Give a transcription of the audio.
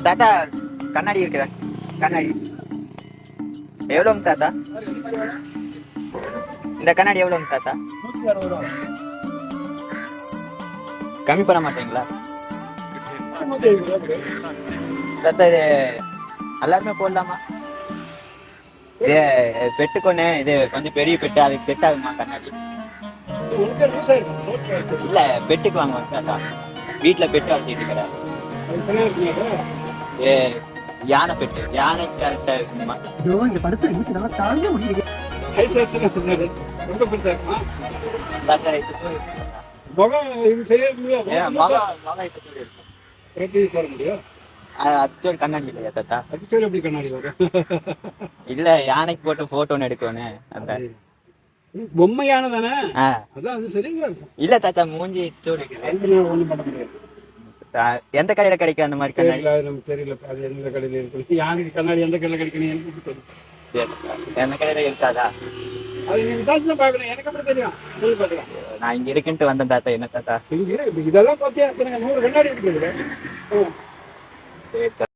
தாத்தா கண்ணாடி இருக்குதா? கண்ணாடி எவ்வளோங்க தாத்தா? இந்த கண்ணாடி எவ்வளோங்க தாத்தா? கம்மி பண்ண மாட்டீங்களா தாத்தா? இது எல்லாருமே போடலாமா? இது பெட்டுக்கொன்னு இது கொஞ்சம் பெரிய பெட்டு, அதுக்கு செட் ஆகுமா கண்ணாடி? இல்ல பெட்டுக்கு வாங்குவாங்க தாத்தா, வீட்டுல பெட்டு வளர்த்திட்டு இருக்கிறாரு. யானை பெட்டு, யானை கரெக்டா இருக்குமா? தாத்தா அச்சோடு கண்ணாடி இல்லையா தாத்தா? இல்ல யானைக்கு போட்டு போட்டோன்னு எடுக்கணும் அந்த பொம்மையான தானே, அதான் அது சரிங்களா இருக்கும். இல்ல தாத்தா மூஞ்சி ஒண்ணும் பண்ண முடியாது. எந்த கடையில கிடைக்கும் அந்த மாதிரி கண்ணாடி? நமக்கு தெரியல அது எந்த கடையில இருக்கு. யானைக்கு கண்ணாடி எந்த கடையில கிடைக்கணும் எனக்கு தெரியும். எந்த கடையில இருக்காதா? அது நீங்க விசாரிச்சு தான் பார்க்கணும், எனக்கு எப்படி தெரியும்? நான் இங்க இருக்குன்ட்டு வந்தேன் தாத்தா. என்ன தாத்தா இதெல்லாம் பார்த்தியா 100 கண்ணாடி இருக்குது. சரி.